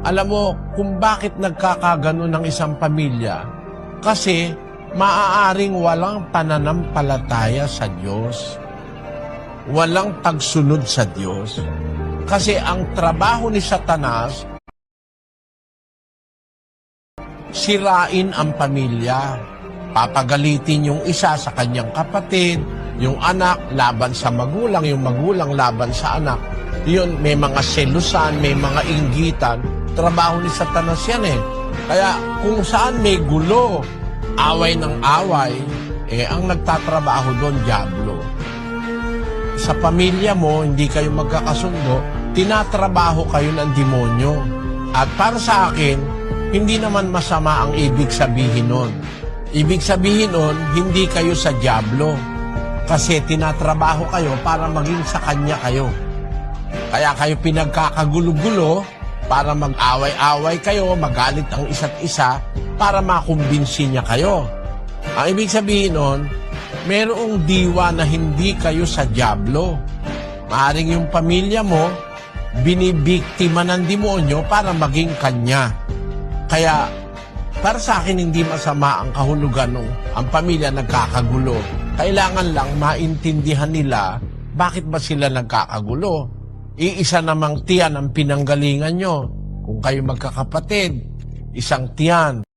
Alam mo kung bakit nagkakaganon ng isang pamilya? Kasi maaaring walang pananampalataya sa Diyos. Walang pagsunod sa Diyos. Kasi ang trabaho ni Satanas, sirain ang pamilya. Papagalitin yung isa sa kanyang kapatid, yung anak laban sa magulang, yung magulang laban sa anak. Yun, may mga selusan, may mga inggitan. Trabaho ni Satanas yan eh. Kaya kung saan may gulo, away ng away, ang nagtatrabaho doon, dyablo. Sa pamilya mo, hindi kayo magkakasundo, tinatrabaho kayo ng demonyo. At para sa akin, hindi naman masama ang ibig sabihin nun. Ibig sabihin nun, hindi kayo sa dyablo. Kasi tinatrabaho kayo para maging sa kanya kayo. Kaya kayo pinagkakagulo-gulo para mag-away-away kayo, magalit ang isa't isa para makumbinsi niya kayo. Ang ibig sabihin nun, merong diwa na hindi kayo sa dyablo. Maaring yung pamilya mo, binibiktima ng demonyo para maging kanya. Kaya, para sa akin, hindi masama ang kahulugan nung ang pamilya nagkakagulo. Kailangan lang maintindihan nila bakit ba sila nagkakagulo. Iisa namang tiyan ang pinanggalingan nyo. Kung kayo magkakapatid, isang tiyan.